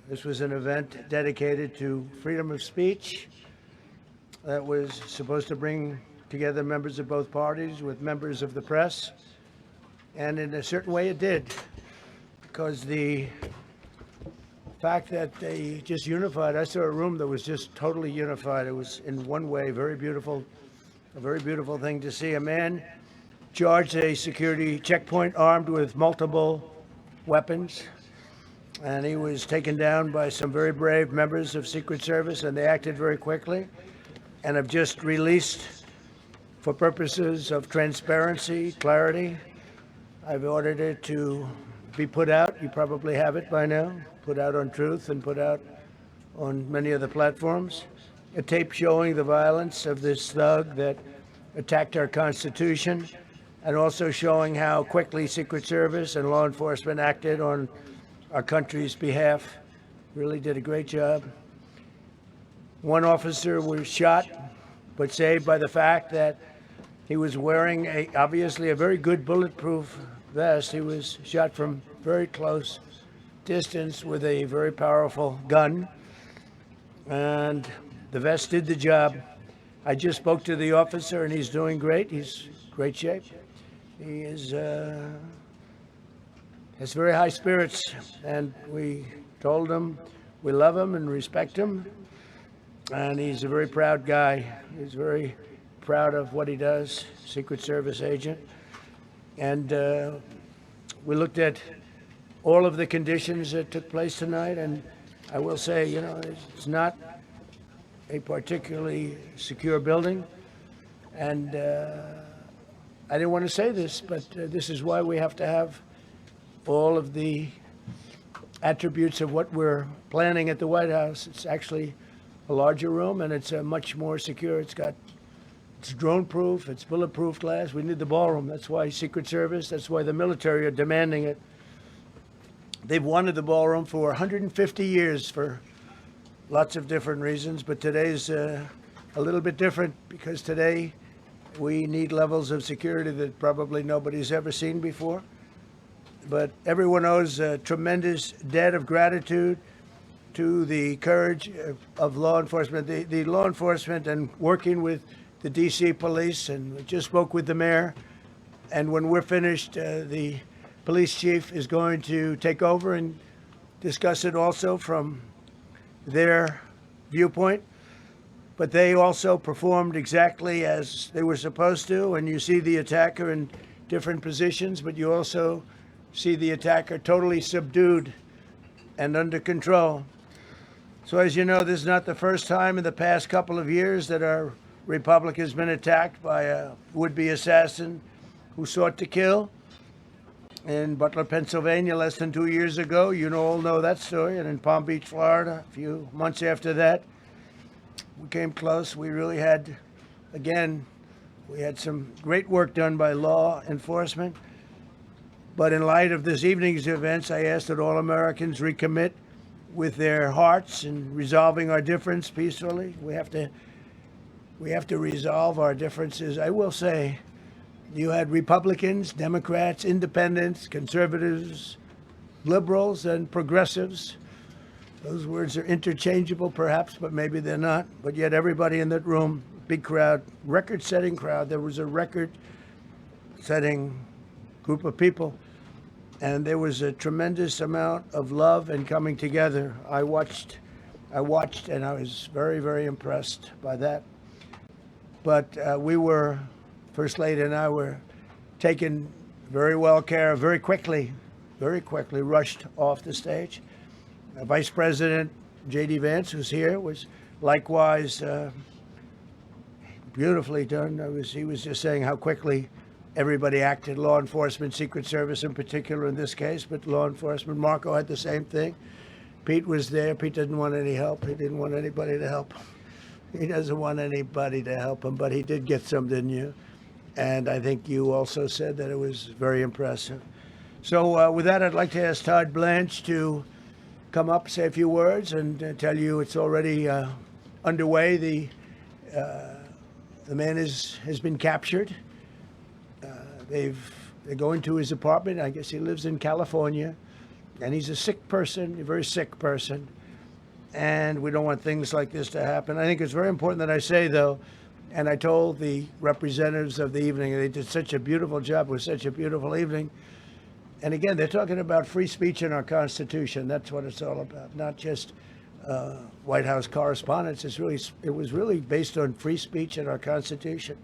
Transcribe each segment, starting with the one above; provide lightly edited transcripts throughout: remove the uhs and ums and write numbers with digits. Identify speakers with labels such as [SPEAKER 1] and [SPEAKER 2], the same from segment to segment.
[SPEAKER 1] This was an event dedicated to freedom of speech that was supposed to bring together members of both parties with members of the press. And in a certain way it did, because the fact that they just unified, I saw a room that was just totally unified. It was in one way very beautiful, a very beautiful thing to see. A man charged a security checkpoint armed with multiple weapons, and he was taken down by some very brave members of Secret Service, and they acted very quickly and have just released, for purposes of transparency, clarity, I've ordered it to be put out. You probably have it by now, put out on Truth and put out on many of the platforms. A tape showing the violence of this thug that attacked our Constitution, and also showing how quickly Secret Service and law enforcement acted on our country's behalf. Really did a great job. One officer was shot, but saved by the fact that he was wearing obviously a very good bulletproof vest. He was shot from very close distance with a very powerful gun, and the vest did the job. I just spoke to the officer, and he's doing great. He's in great shape. He has very high spirits, and we told him we love him and respect him, and he's a very proud guy. He's very proud of what he does, Secret Service agent. And we looked at all of the conditions that took place tonight, and I will say, you know, it's not a particularly secure building, and I didn't want to say this, but this is why we have to have all of the attributes of what we're planning at the White House. It's actually a larger room, and it's much more secure. It's drone-proof, it's bulletproof glass. We need the ballroom. That's why Secret Service, that's why the military are demanding it. They've wanted the ballroom for 150 years for lots of different reasons, but today's a little bit different, because today we need levels of security that probably nobody's ever seen before. But everyone owes a tremendous debt of gratitude to the courage of law enforcement, the law enforcement, and working with the D.C. police. And we just spoke with the mayor. And when we're finished, the police chief is going to take over and discuss it also from their viewpoint. But they also performed exactly as they were supposed to. And you see the attacker in different positions, but you also see the attacker totally subdued and under control. So as you know, this is not the first time in the past couple of years that our republic has been attacked by a would-be assassin who sought to kill. In Butler, Pennsylvania, less than 2 years ago, you all know that story. And in Palm Beach, Florida, a few months after that, we came close. We really had, again, we had some great work done by law enforcement. But in light of this evening's events, I ask that all Americans recommit with their hearts in resolving our difference peacefully. We have to resolve our differences. I will say, you had Republicans, Democrats, independents, conservatives, liberals, and progressives. Those words are interchangeable, perhaps, but maybe they're not. But yet everybody in that room, big crowd, record-setting crowd. There was a record-setting group of people, and there was a tremendous amount of love and coming together. I watched, and I was very, very impressed by that. But First Lady and I were taken very well care of, very quickly rushed off the stage. Vice President J.D. Vance, who's here, was likewise beautifully done. He was just saying how quickly everybody acted, law enforcement, Secret Service in particular in this case, but law enforcement. Marco had the same thing. Pete was there. Pete didn't want any help. He didn't want anybody to help him. He doesn't want anybody to help him, but he did get some, didn't you? And I think you also said that it was very impressive. So with that, I'd like to ask Todd Blanche to come up, say a few words, and tell you it's already underway. The man has been captured. They're going to his apartment. I guess he lives in California. And he's a sick person, a very sick person. And we don't want things like this to happen. I think it's very important that I say, though, and I told the representatives of the evening, they did such a beautiful job. It was such a beautiful evening. And again, they're talking about free speech in our Constitution. That's what it's all about, not just White House correspondence. It was really based on free speech in our Constitution.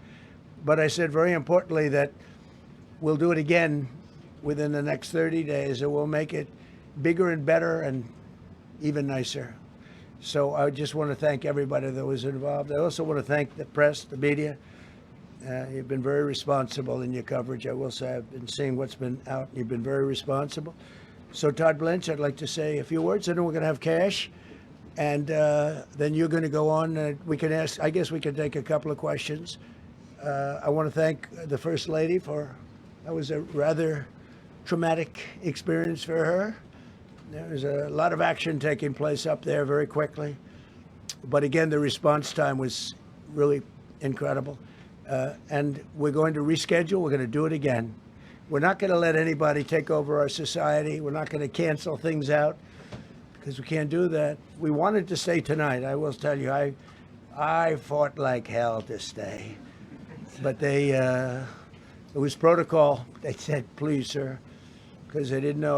[SPEAKER 1] But I said very importantly that we'll do it again within the next 30 days, and we'll make it bigger and better and even nicer. So I just want to thank everybody that was involved. I also want to thank the press, the media. You've been very responsible in your coverage. I will say I've been seeing what's been out. You've been very responsible. So Todd Blanche, I'd like to say a few words, and then we're going to have cash. And then you're going to go on. We can ask, I guess we can take a couple of questions. I want to thank the First Lady that was a rather traumatic experience for her. There was a lot of action taking place up there very quickly. But again, the response time was really incredible. And we're going to reschedule. We're going to do it again. We're not going to let anybody take over our society. We're not going to cancel things out because we can't do that. We wanted to stay tonight. I will tell you, I fought like hell to stay. But it was protocol. They said, please, sir, because they didn't know